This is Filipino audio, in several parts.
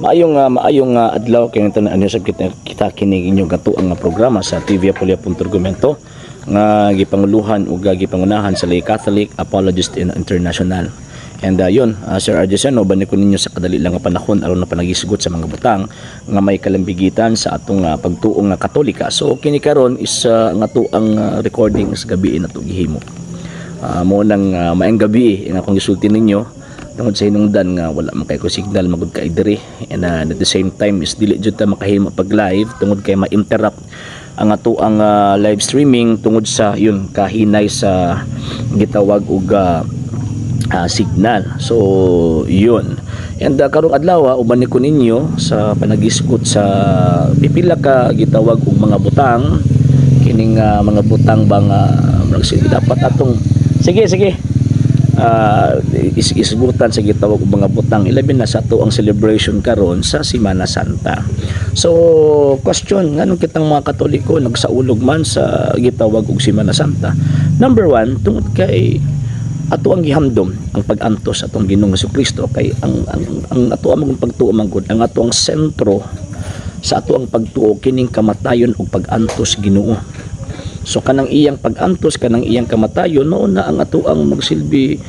Maayong adlaw kay nito na sa kita kini inyo gatuang nga programa sa TV Apolia.Argumento nga gipanguluhan ug gipangunahan sa Lay Catholic Apologist International. And yun, Sir Arjesiano, bani ko ninyo sa kadali lang nga panahon aron na panagisgot sa mga butang nga may kalambigitan sa atong pagtuong nga Katolika. So kini karon is nga tuang recording sa gabi na to gihimo. Mo nang maayong gabi nga kung gisulti ninyo tungod sa hinungdan nga wala man kay ko signal magud kay diri, and at the same time is dili jud ta makahimo pag live tungod kay ma-interrupt ang ato ang live streaming tungod sa yun kahinay sa gitawag og signal. So yun, and karong adlaw uban ni ko ninyo sa panagisgot sa pipila ka gitawag og mga butang kining mga butang bang dapat atong sige isgutan sa gitawag og mga butang ilabi na sa ato ang celebration karon sa Semana Santa. So question nganong kitang mga Katoliko nagsaulog man sa gitawag og Semana Santa? Number one, tungod kay ato ang gihamdom ang pag-antos atong Ginoong Jesucristo kay ang ato ang pagtuo manggod ang ato ang sentro sa ato ang pagtuo kining kamatayon ug pag-antos Ginoo. So kanang iyang pag-antos, kanang iyang kamatayon, noon na ang ato ang magsilbi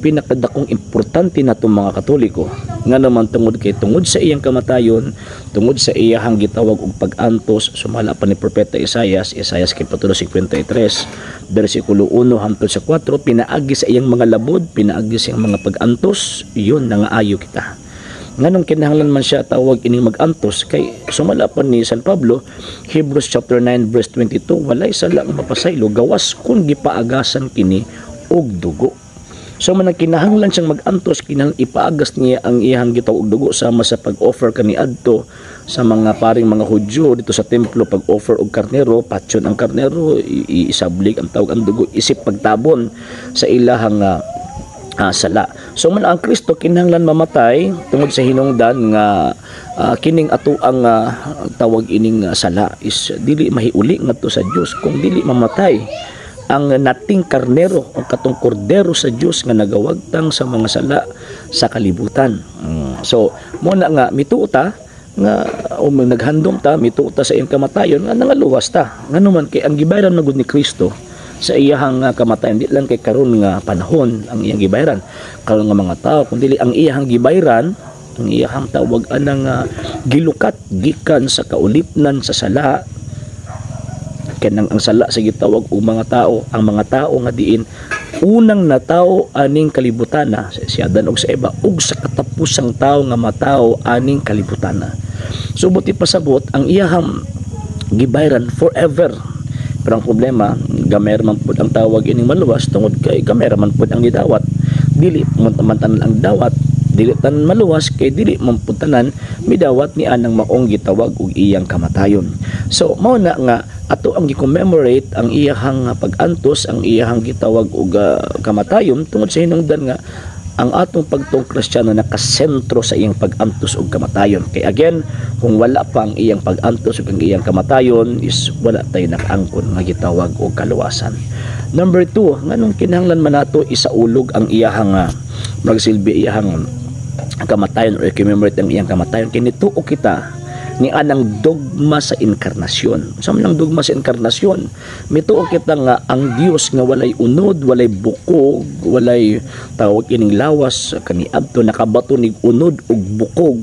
pinakadakong importante nato mga Katoliko. Nga naman tungod sa iyang kamatayon, tungod sa iyang gitawag og pag-antos, sumala pa ni Propeta Isaias kapitulo 53, bersikulo 1 hangtod sa 4, pinaagi sa iyang mga labod, pinaagi sa iyang mga pag-antos, yun nangaayo kita. Nganong kinahanglan man siya tawag ining mag-antos kay sumala pa ni San Pablo Hebrews chapter 9 verse 22, walay sala nga mapasaylo gawas kun gipaagasan kini og dugo. So man kinahanglan siyang mag-antos, kinahanglan ipaagas niya ang iyang gitawag og dugo sama sa pag-offer kaniadto sa mga paring mga Hudyo dito sa templo, pag-offer og karnero, patyon ang karnero, isablig ang tawag ang dugo, isip pagtabon sa ilahang sala. So man ang Kristo kinahanglan mamatay tungod sa hinungdan nga kining ato ang tawag ining sala is dili mahiuli ngadto sa Dios kung dili mamatay ang nating karnero o katong kordero sa Dios nga nagawagtang sa mga sala sa kalibutan. So mo na nga mituota nga o naghandom ta mituota sa iyang kamatayon nga nangaluwas ta nganuman kay ang gibayran magud ni Kristo sa iyang kamatayon di lang kay karon nga panahon ang iyang gibayran karon nga mga tao kundi ang iyang gibayran ang iyang tawag anang gilukat gikan sa kaulipnan sa sala kanang ang sala sa gitawag og mga tao, ang mga tao nga diin unang natao aning kalibutana si Adan og sa Eva ug sa katapusang tao nga matao aning kalibutana. So buti pasabot ang iyang gibayran forever. Pero ang problema, gamer man pud ang tawag ining maluwas tungod kay gamer man pud ang gidawat. Dili man tanan ang dawat, dili tanan maluwas kay dili man pud tanan midawat ni anang maong gitawag og iyang kamatayon. So mao na nga ato ang gi-commemorate ang iyang pag-antos, ang iyang gitawag og kamatayon tungod sa hinungdan nga ang atong pagtuong Kristiyano nakasentro sa iyang pag-antos ug kamatayon. Kay again, kung wala pa ang iyang pag-antos ug ang iyang kamatayon is wala tayo nakaangkon nga gitawag og kaluwasan. Number 2, nganong kinahanglan man nato isaulog ang iyang magsilbi iyang kamatayon or commemorate ang iyang kamatayon kay nituo kita ni anang dogma sa inkarnasyon. Sa manang dogma sa inkarnasyon, mituo kita nga ang Dios nga walay unod, walay bukog, walay tawag ining lawas kaniadto nakabato nig unod ug bukog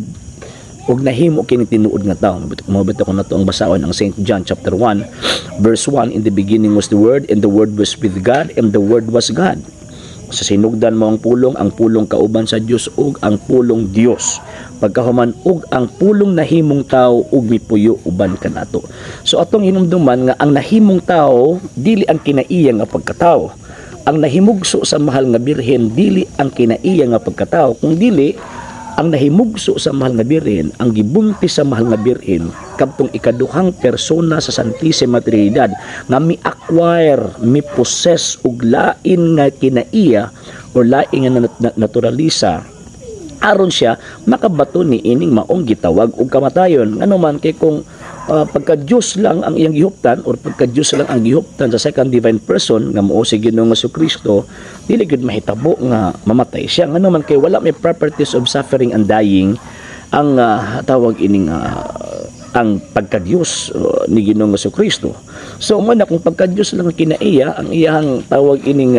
ug nahimo kini tinuod nga tawo. Mabito ko nato ang basahon ang St. John chapter 1 verse 1, in the beginning was the Word, and the Word was with God, and the Word was God. Sa sinugdan mo ang pulong kauban sa Dios ug ang pulong Dios pagkahuman ug ang pulong nahimong tao ug mipuyo uban kanato. So atong hinumduman nga ang nahimong tao dili ang kinaiya nga pagkatao, ang nahimugso sa mahal nga birhen dili ang kinaiya nga pagkatao, kung dili ang nahimugso sa mahal nga birhen, ang gibuntis sa mahal nga birhen kadtong ikaduhang persona sa Santissima Trinidad nga mi-acquire, mi-possess ug lain nga kinaiya o lain nga naturalisa aron siya makabato ni ining maong gitawag og kamatayon. Ano man kay kung pagka Diyos lang ang iyang gihuptan or pagka Diyos lang ang gihuptan sa second divine person nga mao si Ginoong Jesucristo, dili gid mahitabo nga mamatay siya. Ano man kay wala may properties of suffering and dying ang tawag ining ang pagka-Diyos ni Ginoong Jesucristo. So man kung pagka-Diyos lang ang kinaiya, ang iyang tawag ining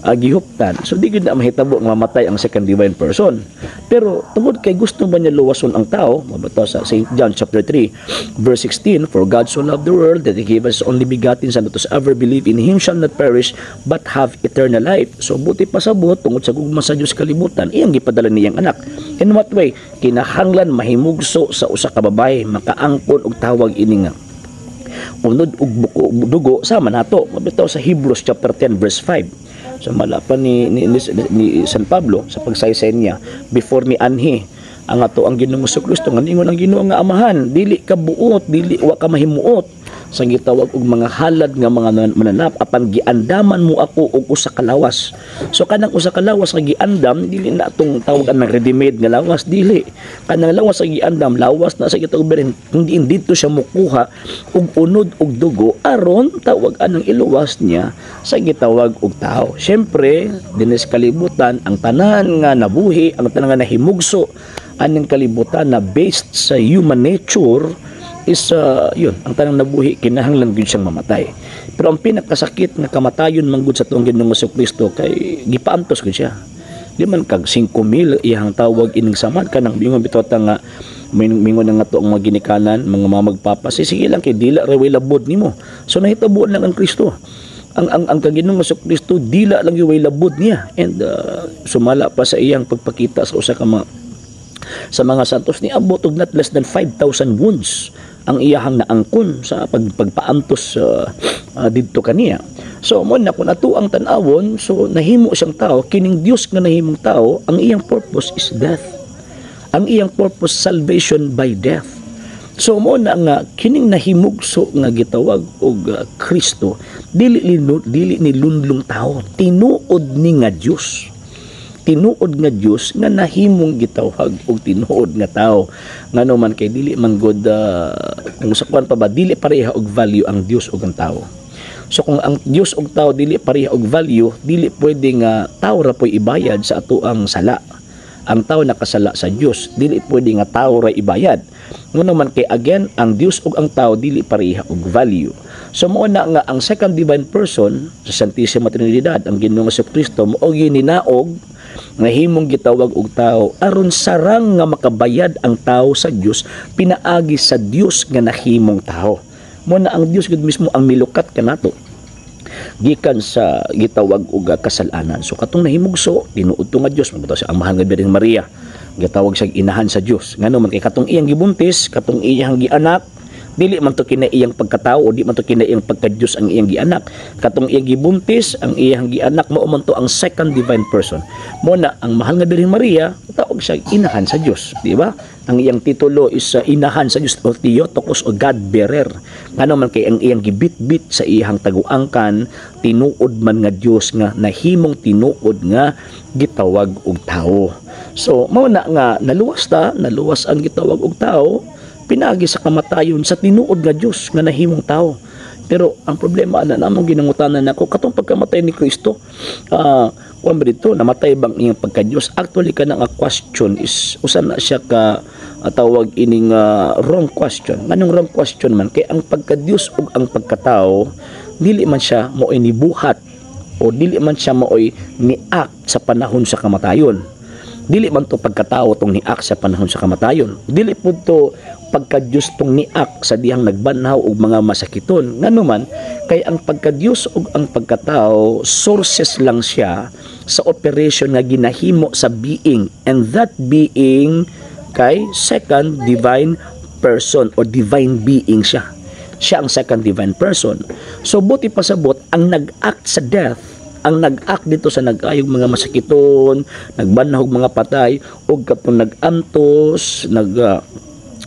gihuptan, so di gid na mahitabo nga mamatay ang second divine person. Pero tungod kay gusto ba niya luwason ang tao, mabato sa St. John chapter 3 verse 16, for God so loved the world that he gave us only begotten son, that whosoever believe in him shall not perish but have eternal life. So buti pasabot tungod sa gugma sa Dios kalibutan, iyang gipadala niyang anak. In what way? Kinahanglan mahimugso sa usa ka babaye, makaangkon og tawag ini nga unod ug dugo sama nato. Mabitaw sa Hebrews chapter 10 verse 5. So malapan ni San Pablo sa pagsaysay niya, before ni anhi ang ato ang Ginoong Jesucristo nga ningon ang Ginoo nga amahan, dili ka buot, dili wa ka mahimuot sa gitawag og mga halad nga mga mananap, apan giandaman mo ako og usa ka lawas. So kanang usa ka lawas nga giandam, dili na atong tawagan ng ready-made nga lawas, dili. Kanang lawas nga giandam, lawas na sa gitawag berin, hindi dito siya mukuha og unod og dugo aron tawagan ng iluwas niya sa gitawag og tao. Syempre dinis kalibutan ang tanan nga nabuhi, ang tanan nga nahimugso aning kalibutan na based sa human nature is yun, ang tanang nabuhi kinahanglan gyud siyang mamatay. Pero ang pinakasakit nga kamatayon manggod sa tuong Ginoong Jesucristo kay gipaantos gyud siya. Di man kag 5,000 iyang tawag ining samad kanang bingon bitota nga mingon nga to ang mga ginikanan, mga magpapasi, sige lang kay dila ra way labod nimo. So nahitabuan lang ang Kristo. Ang Ginoong Jesucristo dila lang yung way labod niya, and sumala pa sa iyang pagpakita sa usa ka sa mga santos ni abot og not less than 5,000 wounds ang iyahang naangkon sa pagpaantos didto kaniya. So mo na kun ato ang tan-awon, so nahimo siyang tao, kining Dios nga nahimong tao, ang iyang purpose is death. Ang iyang purpose salvation by death. So mo na nga kining nahimugso nga gitawag og Kristo, dili ni lunlong tao, tinuod ni nga Dios. Tinuod nga Dios nga nahimong gitawag og tinuod nga tao. Ngano man kay dili man god kung sa kuan pa ba dili pareha og value ang Dios ug ang tao. So kung ang Dios ug tao dili pareha og value, dili pwede nga tao ra poy ibayad sa ato ang sala. Ang tao nakasala sa Dios, dili pwede nga tao ra ibayad. Ngano man kay again ang Dios ug ang tao dili pareha og value. So mo na nga ang second divine person sa Santissima Trinidad, ang Ginoong Jesucristo, mao gininaog nga himong gitawag og tao aron sarang nga makabayad ang tao sa Dios pinaagi sa Dios nga nahimong tao. Mo na ang Dios gud mismo ang milukat kanato gikan sa gitawag og kasalanan. So katong nahimugso tinuod to nga Dios, mabuto sa ang mahal nga Birhen Maria, gitawag siya inahan sa Dios. Ngano man kay katong iyang gibuntis, katong iyang gianak, dili man to kina iyang pagkatao o di man to kina iyang pagka-Diyos ang iyang gianak. Katong iyang gibuntis, ang iyang gianak, mao man to ang second divine person. Mo na ang mahal nga Birhen Maria, tawag siya inahan sa Dios, di ba? Ang iyang titulo is inahan sa Dios o Theotokos o God bearer. Ngano man kay ang iyang gibit-bit sa iyang taguangkan, tinuod man nga Dios nga nahimong tinuod nga gitawag og tao. So mao na nga naluwas ang gitawag og tao pinagi sa kamatayon sa tinuod nga Dios nga nahimong tao. Pero ang problema na namong ginangutanan nako katong pagkamatay ni Kristo, kuan ba dito namatay bang iyang pagka-Dios? Actually kanang question is usa na siya ka tawag ining wrong question. Nganong wrong question man kay ang pagka-Dios ug ang pagkatao dili man siya mo'y nibuhat o dili man siya mo'y ni-act sa panahon sa kamatayon. Dili man to pagkatao tong ni-act sa panahon sa kamatayon. Dili pud to pagka-Diyos tong ni-act sa dihang nagbanhaw og mga masakiton. Ngano man kay ang pagka-Diyos ug ang pagkatao sources lang siya sa operation nga ginahimo sa being, and that being kay second divine person or divine being siya. Siya ang second divine person. So buti pasabot ang nag-act sa death, ang nag-act dito sa nag-ayog mga masakiton, nagbanhog mga patay, o katong nag-antos,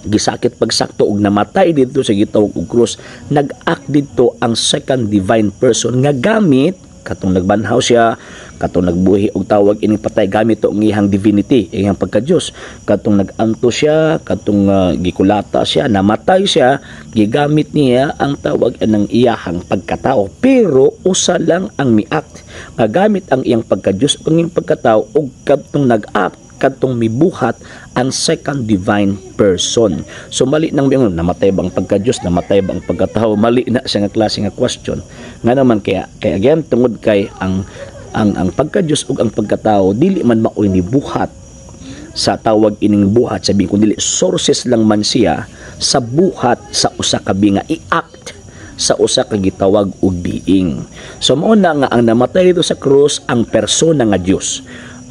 gisakit pagsakto og namatay dito sa gitawag og krus, nag-act dito ang second divine person nga gamit katong nagbanhaw siya, katong nagbuhi og tawag ining patay gamit to ang iyang divinity, iyang pagka-Dios, katong nag-anto siya, katong gikulata siya, namatay siya, gigamit niya ang tawag ng iyahang pagkatao. Pero usa lang ang mi-act nga gamit ang iyang pagka-Dios ang iyang pagkatao, og katong nag-act kadtong mibuhat ang second divine person. So mali nang namatay ba ang pagka-Diyos, namatay ba ang pagkatao? Mali na siya nga klase nga question. Nga naman kaya again tungod kay ang pagka-Diyos ug ang pagkatao dili man maoy ni buhat sa tawag ining buhat, sabi ko dili sources lang man siya sa buhat sa usa ka nga i-act sa usa ka gitawag og being. So mao na nga ang namatay dito sa krus ang persona nga Dios.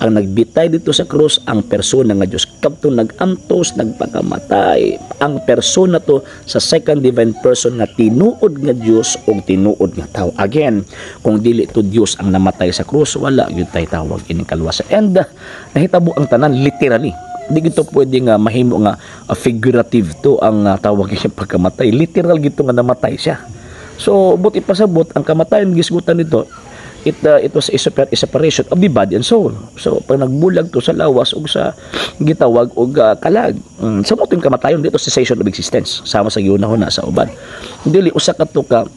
Ang nagbitay dito sa krus ang persona nga Dios. Kadtong nagantos, nagpakamatay ang persona to sa second divine person nga tinuod nga Dios o tinuod nga tao. Again, kung dili to Dios ang namatay sa krus, wala gyud tay tawag ining kaluwasan. And nahitabo ang tanan literally. Di gito pwede nga mahimo nga figurative to ang tawag niya pagkamatay. Literal gito nga namatay siya. So, buti pasabot ang kamatayan gisgutan nito. It was a separation of the body and soul. So, pag nagbulag to sa lawas o sa gitawag o kalag, sa mo kamatayon dito cessation of existence. Sama sa giunahon na sa uban. Dili usa ka to ka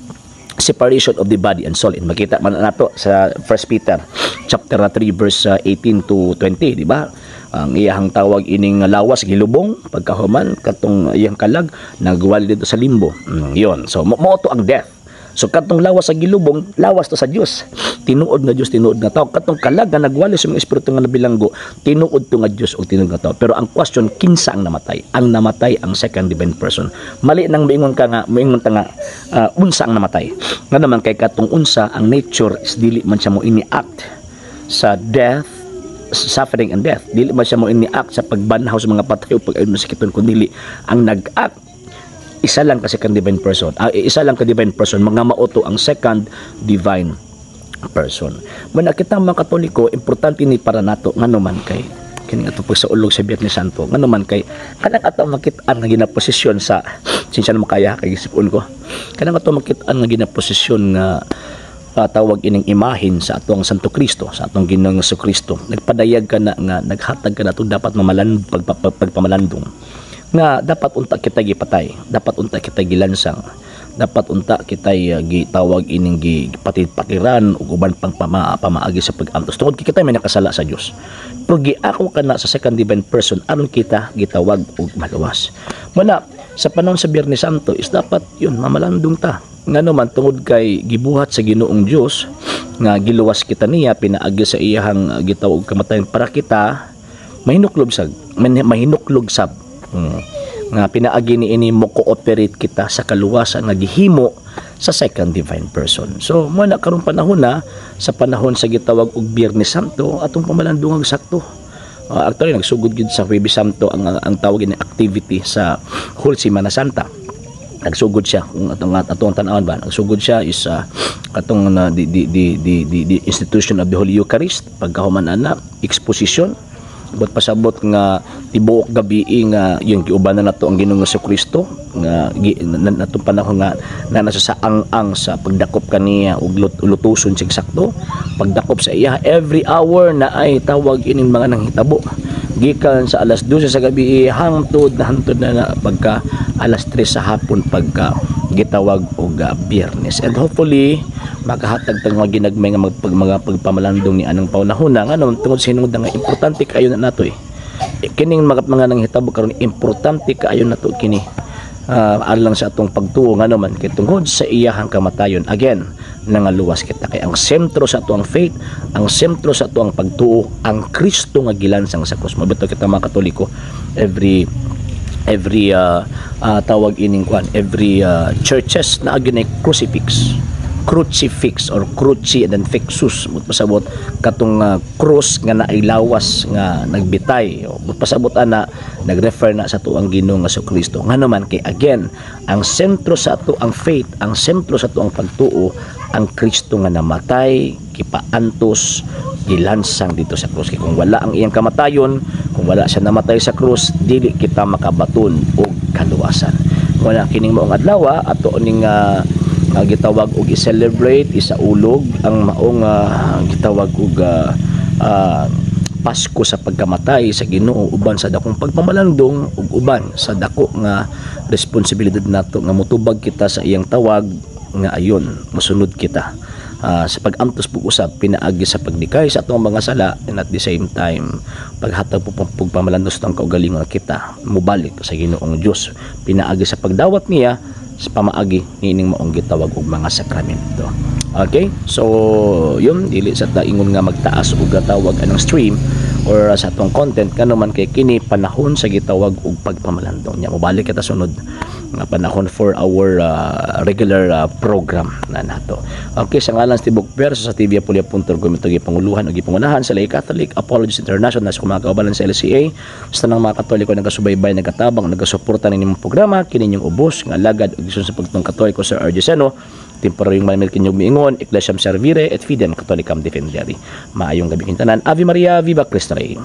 separation of the body and soul. And makita man nato sa 1 Peter chapter 3 verse 18 to 20, di ba? Ang iyang tawag ining lawas gilubong pagkahuman katong iyang kalag nagwali dito sa limbo. Yon. So mo to ang death. So katong lawas sa gilubong, lawas to sa Dios. Tinuod nga Dios, tinuod nga tao. Katong kalag nga nagwali sa mga espiritu nga nabilanggo, tinuod to nga Dios o tinuod nga tao. Pero ang question, kinsa ang namatay? Ang namatay ang second divine person. Mali nang moingon ta nga unsa ang namatay. Nga naman kay katong unsa ang nature is dili man siya mo ini-act sa death, suffering and death. Dili man siya mo ini-act sa pagbanhaw sa mga patay o pag-ayun sa kiton kundi ang nag-act isa lang ka second divine person. Isa lang ka divine person, mga mauto ang second divine person. Muna kita mga Katoliko, importante ni para nato ngano man kay kini ato pag sa ulog sa Biyernes Santo, ngano man kay kanang ato makit-an nga ginaposisyon sa sinsya na makaya kay gisipon ko. Kanang ato makit-an nga ginaposisyon nga tawag ining imahin sa atong Santo Kristo, sa atong Ginoong Jesucristo. Nagpadayag ka na nga naghatag ka na ito dapat pagpamalandong nga dapat unta kita gipatay, dapat unta kita gilansang, dapat unta kita gitawag ining gipatiran ug uban pang pamaagi sa pag-antos tungod kita may nakasala sa Dios. Pero giako kana sa second divine person aron kita gitawag og maluwas. Muna sa panahon sa Biyernes Santo is dapat yun mamalandong ta. Ngano man tungod kay gibuhat sa Ginoong Dios nga giluwas kita niya pinaagi sa iyang gitawag kamatayon para kita mahinuklog sab nga pinaagi ni ini mo cooperate kita sa kaluwasan nga gihimo sa second divine person. So mo na karon panahon na sa panahon sa gitawag og Biyernes Santo atong pamalandong sakto. Actually nagsugod gid sa Huwebes Santo ang tawag ni activity sa whole Semana Santa. Nagsugod siya kung atong tan-awon ba nagsugod siya is katong the institution of the Holy Eucharist pagkahuman ana exposition but pasabot nga tibuok gabi nga yung giuban na nato ang Ginoong Jesucristo nga natong panahon nga nasa sa ang sa pagdakop kaniya og lutuson sig sakto pagdakop sa iya every hour na ay tawag ining mga nanghitabo gikan sa alas 12 sa gabi hangtod na pagka alas 3 sa hapon pagka gitawag og Biyernes. And hopefully makahatag tag mga ginagmay nga mga pagpamalandong ni anang panahon nga naman tungod sa hinungdan nga importante kaayo na nato kining mga nanghitabo karon importante kaayo nato kini alang sa atong pagtuo nga naman kay tungod sa iyahang kamatayon again nangaluwas kita kay ang sentro sa atong faith ang sentro sa atong pagtuo ang Kristo nga gilansang sa krus. Mabito kita mga Katoliko every tawag ining kwan every churches na aginay crucifix or cruci and then fixus pasabot katong cross nga naay lawas nga nagbitay pasabot ana nagrefer na sa tuang Ginoong Jesucristo nga naman kay again ang sentro sa ato ang faith ang sentro sa tuang pagtuo ang Kristo nga namatay kipaantos gilansang dito sa krus. Kung wala ang iyang kamatayon, kung wala siya namatay sa krus, dili kita makabaton og kaluwasan. Wala kining maong adlaw ato ning gitawag og i-celebrate isaulog ang maong gitawag og Pasko sa pagkamatay sa Ginoo uban sa dakong pagpamalandong ug uban sa dako nga responsibilidad nato nga motubag kita sa iyang tawag nga ayon mosunod kita sa pag-antos pug usab pinaagi sa pagdikay sa atong mga sala, and at the same time paghatag po pagpamalandos ng kaugalingon kita mubalik sa Ginoong Dios, pinaagi sa pagdawat niya sa pamaagi niining maong gitawag og mga sakramento. Okay, so yun, dili sa taingon nga magtaas og gatawag anong stream or sa atong content kanuman kay kini panahon sa gitawag og pagpamalandong niya. Mobalik kita sunod nga panahon for our regular program na nato. Okay, sa ngalan sa Tibok Verso sa TV Apulia.com ito gipanguluhan o gipangunahan sa Lay Catholic Apologies International sa mga kaubalan sa LCA, sa nang mga Katoliko nagasubaybay, nagatabang, nagasuporta ning imong programa kini yung ubos nga alagad ug gisun sa pagtong Katoliko Sir Argeseno, temporaryong manimil kinyog miingon, Ecclesiam Servire et Fidem Catholicam Defendere. Maayong gabi kintanan. Ave Maria, Viva Cristo Rey.